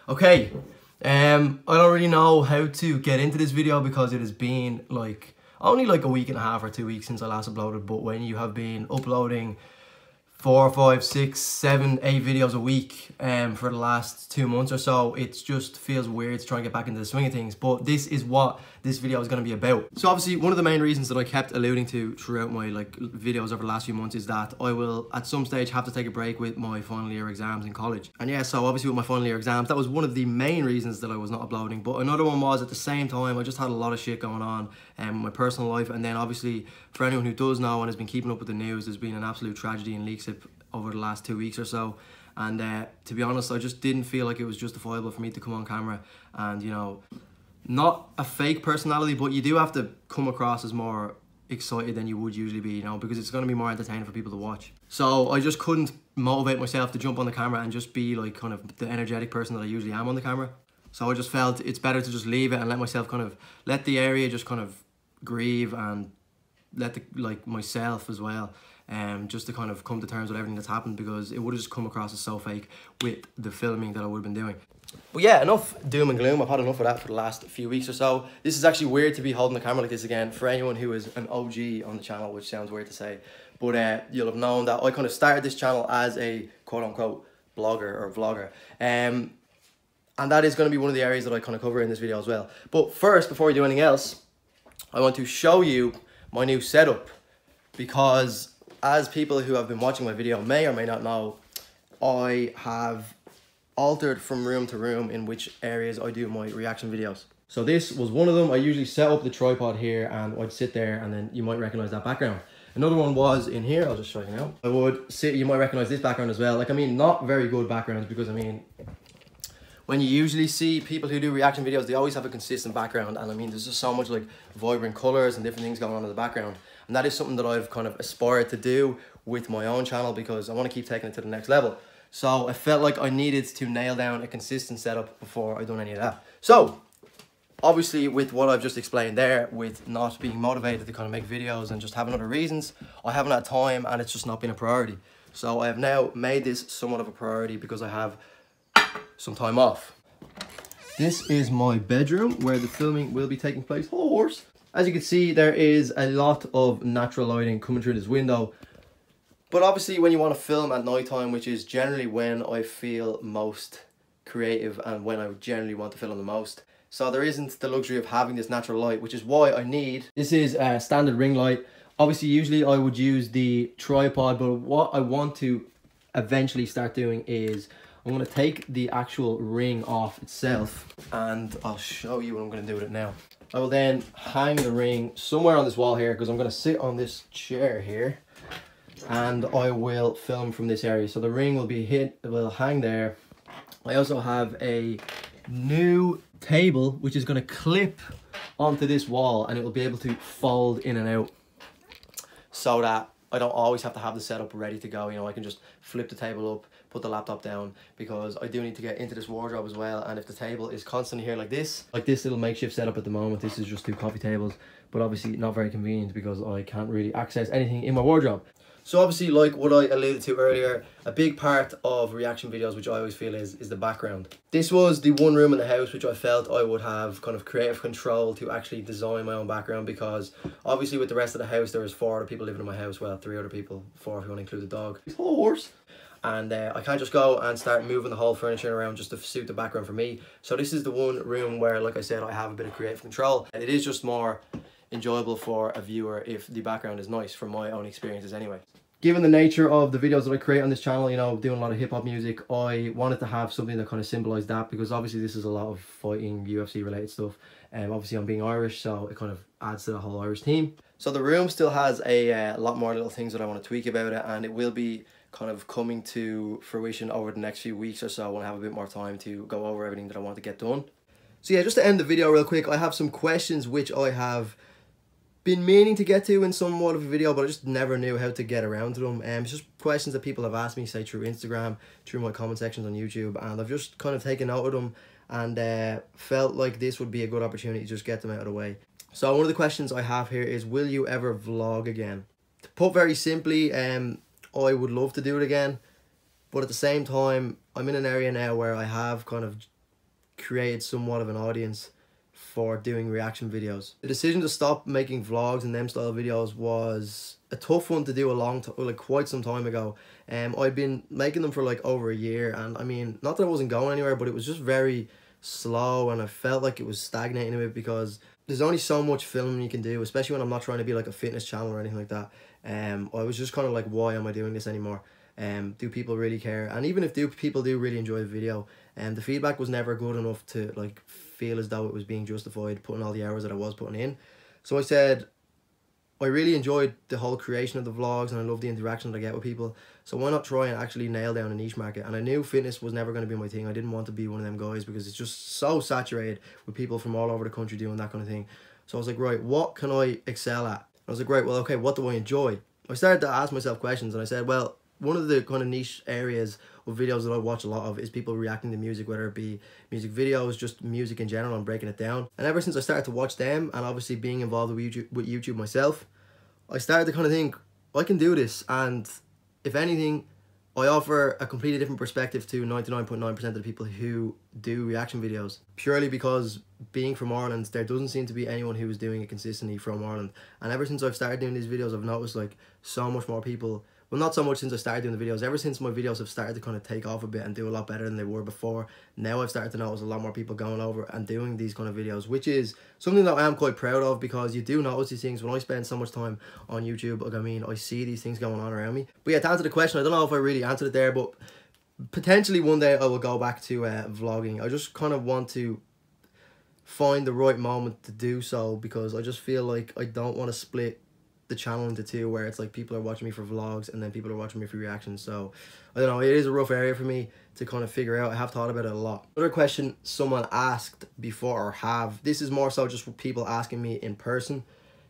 Okay, I don't really know how to get into this video because it has been like only like a week and a half or 2 weeks since I last uploaded. But when you have been uploading 4, 5, 6, 7, 8 videos a week for the last 2 months or so, it just feels weird to try and get back into the swing of things. But this is what this video is going to be about. So obviously one of the main reasons that I kept alluding to throughout my videos over the last few months is that I will at some stage have to take a break with my final year exams in college. And yeah, so obviously with my final year exams, that was one of the main reasons that I was not uploading. But another one was at the same time I just had a lot of shit going on in my personal life. And then obviously for anyone who does know and has been keeping up with the news, there's been an absolute tragedy in Leixlip over the last 2 weeks or so. And to be honest, I just didn't feel like it was justifiable for me to come on camera and, you know, not a fake personality, but you do have to come across as more excited than you would usually be, you know, because it's going to be more entertaining for people to watch. So I just couldn't motivate myself to jump on the camera and just be like kind of the energetic person that I usually am on the camera. So I just felt it's better to just leave it and let myself kind of, let the area just kind of grieve and let myself as well, just to kind of come to terms with everything that's happened, because it would have just come across as so fake with the filming that I would have been doing. But yeah, enough doom and gloom. I've had enough of that for the last few weeks or so. This is actually weird to be holding the camera like this again for anyone who is an OG on the channel, which sounds weird to say. But you'll have known that I kind of started this channel as a quote-unquote blogger or vlogger. And that is going to be one of the areas that I kind of cover in this video as well. But first, before we do anything else, I want to show you my new setup, because as people who have been watching my video may or may not know, I have altered from room to room in which areas I do my reaction videos. So this was one of them. I usually set up the tripod here and I'd sit there, and then you might recognize that background. Another one was in here. I'll just show you now. I would sit, you might recognize this background as well. Like, I mean, not very good backgrounds, because I mean, when you usually see people who do reaction videos, they always have a consistent background. And I mean, there's just so much like vibrant colors and different things going on in the background. And that is something that I've kind of aspired to do with my own channel, because I want to keep taking it to the next level. So I felt like I needed to nail down a consistent setup before I done any of that. So obviously with what I've just explained there, with not being motivated to kind of make videos and just having other reasons, I haven't had time and it's just not been a priority. So I have now made this somewhat of a priority because I have some time off. This is my bedroom where the filming will be taking place. Hello, horse. As you can see, there is a lot of natural lighting coming through this window. But obviously when you want to film at night time, which is generally when I feel most creative and when I generally want to film the most, so there isn't the luxury of having this natural light, which is why I need, this is a standard ring light. Obviously usually I would use the tripod, but what I want to eventually start doing is I'm going to take the actual ring off itself, and I'll show you what I'm going to do with it now. I will then hang the ring somewhere on this wall here, because I'm going to sit on this chair here and I will film from this area. So the ring will be will hang there. I also have a new table which is going to clip onto this wall, and it will be able to fold in and out, so that I don't always have to have the setup ready to go. You know, I can just flip the table up, put the laptop down, because I do need to get into this wardrobe as well. And if the table is constantly here like this little makeshift setup at the moment, this is just 2 coffee tables, but obviously not very convenient because I can't really access anything in my wardrobe. So obviously, like what I alluded to earlier, a big part of reaction videos, which I always feel is the background. This was the one room in the house which I felt I would have kind of creative control to actually design my own background, because obviously with the rest of the house there was 4 other people living in my house. Well, 3 other people, 4 if you want to include the dog. Hello, horse. And I can't just go and start moving the whole furniture around just to suit the background for me. So this is the one room where, like I said, I have a bit of creative control. And it is just more enjoyable for a viewer if the background is nice, from my own experiences anyway. Given the nature of the videos that I create on this channel, you know, doing a lot of hip-hop music, I wanted to have something that kind of symbolized that, because obviously this is a lot of fighting, UFC related stuff. And obviously I'm being Irish, so it kind of adds to the whole Irish theme. So the room still has a lot more little things that I want to tweak about it, and it will be kind of coming to fruition over the next few weeks or so when I have a bit more time to go over everything that I want to get done. So yeah, just to end the video real quick, I have some questions which I have been meaning to get to in somewhat of a video, but I just never knew how to get around to them. It's just questions that people have asked me, say through Instagram, through my comment sections on YouTube, and I've just kind of taken note of them and felt like this would be a good opportunity to just get them out of the way. So one of the questions I have here is, will you ever vlog again? To put very simply, I would love to do it again, but at the same time, I'm in an area now where I have kind of created somewhat of an audience for doing reaction videos. The decision to stop making vlogs and them style videos was a tough one to do quite some time ago. I'd been making them for like over a year, and I mean, not that I wasn't going anywhere, but it was just very slow, and I felt like it was stagnating a bit because there's only so much filming you can do, especially when I'm not trying to be like a fitness channel or anything like that. I was just kind of like, why am I doing this anymore? Do people really care? And even if people do really enjoy the video, the feedback was never good enough to like feel as though it was being justified putting all the hours that I was putting in. So I said, I really enjoyed the whole creation of the vlogs, and I love the interaction that I get with people. So why not try and actually nail down a niche market? And I knew fitness was never going to be my thing. I didn't want to be one of them guys because it's just so saturated with people from all over the country doing that kind of thing. So I was like, right, what can I excel at? I was like, right, well, okay, what do I enjoy? I started to ask myself questions, and I said, well, one of the kind of niche areas of videos that I watch a lot of is people reacting to music, whether it be music videos, just music in general, and breaking it down. And ever since I started to watch them, and obviously being involved with YouTube myself, I started to kind of think, I can do this. And if anything, I offer a completely different perspective to 99.9% of the people who do reaction videos, purely because being from Ireland, there doesn't seem to be anyone who is doing it consistently from Ireland. And ever since I've started doing these videos, I've noticed like so much more people. Well, not so much since I started doing the videos. Ever since my videos have started to kind of take off a bit and do a lot better than they were before, now I've started to notice a lot more people going over and doing these kind of videos, which is something that I am quite proud of, because you do notice these things when I spend so much time on YouTube. Like, I mean, I see these things going on around me. But yeah, to answer the question, I don't know if I really answered it there, but potentially one day I will go back to vlogging. I just kind of want to find the right moment to do so, because I just feel like I don't want to split the channel into two, where it's like people are watching me for vlogs and then people are watching me for reactions. So I don't know, it is a rough area for me to kind of figure out. I have thought about it a lot. Another question someone asked before, or this is more so just for people asking me in person,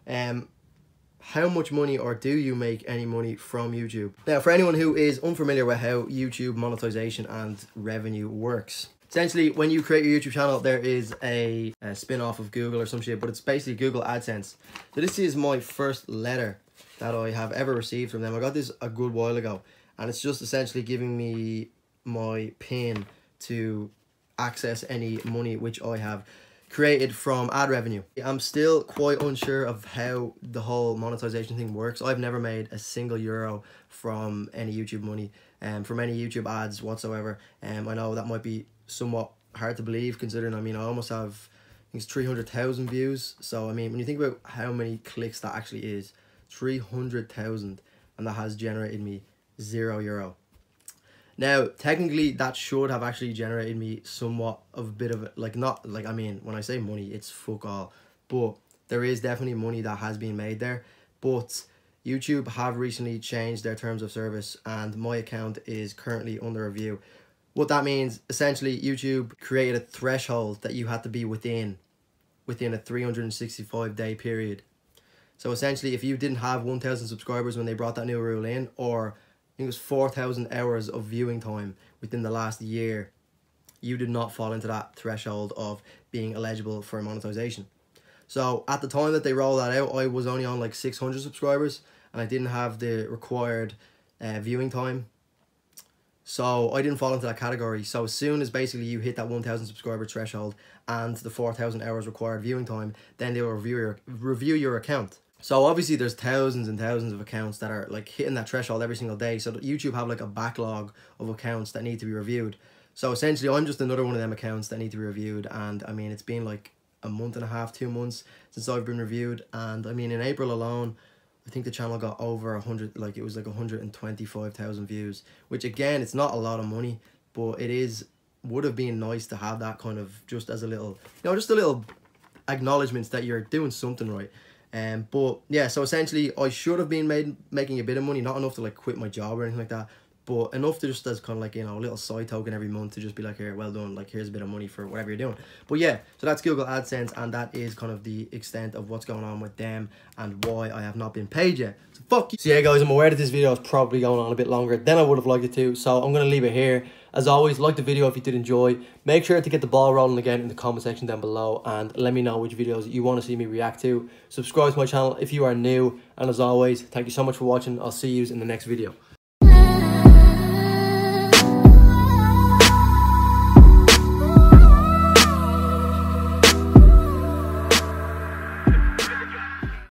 how much money, or do you make any money from YouTube? Now, for anyone who is unfamiliar with how YouTube monetization and revenue works, essentially, when you create your YouTube channel, there is a spin-off of Google or some shit, but it's basically Google AdSense. So this is my first letter that I have ever received from them. I got this a good while ago, and it's just essentially giving me my PIN to access any money which I have created from ad revenue. I'm still quite unsure of how the whole monetization thing works. I've never made a single euro from any YouTube money, from any YouTube ads whatsoever. I know that might be somewhat hard to believe, considering, I mean, I almost have, I think it's 300,000 views. So I mean, when you think about how many clicks that actually is, 300,000, and that has generated me €0. Now, technically, that should have actually generated me somewhat of a bit of, like, not, like, I mean, when I say money, it's fuck all. But there is definitely money that has been made there. But YouTube have recently changed their terms of service, and my account is currently under review. What that means, essentially, YouTube created a threshold that you had to be within a 365-day period. So essentially, if you didn't have 1,000 subscribers when they brought that new rule in, or I think it was 4,000 hours of viewing time within the last year, you did not fall into that threshold of being eligible for monetization. So at the time that they rolled that out, I was only on like 600 subscribers, and I didn't have the required viewing time. So I didn't fall into that category. So as soon as basically you hit that 1,000 subscriber threshold and the 4,000 hours required viewing time, then they will review your account. So obviously there's thousands and thousands of accounts that are like hitting that threshold every single day. So YouTube have like a backlog of accounts that need to be reviewed. So essentially I'm just another one of them accounts that need to be reviewed. And I mean, it's been like a month and a half, 2 months since I've been reviewed. And I mean, in April alone, I think the channel got over 100, like it was like 125,000 views, which again, it's not a lot of money, but it would have been nice to have that kind of just as a little, you know, just a little acknowledgements that you're doing something right. But yeah, so essentially I should have been making a bit of money, not enough to like quit my job or anything like that, but enough to just as kind of like, you know, a little side token every month to just be like, here, well done, like here's a bit of money for whatever you're doing. But yeah, so that's Google AdSense, and that is kind of the extent of what's going on with them and why I have not been paid yet. So fuck you. So yeah guys, I'm aware that this video is probably going on a bit longer than I would have liked it to, so I'm going to leave it here. As always, like the video if you did enjoy. Make sure to get the ball rolling again in the comment section down below, and let me know which videos you want to see me react to. Subscribe to my channel if you are new, and as always, thank you so much for watching. I'll see you in the next video.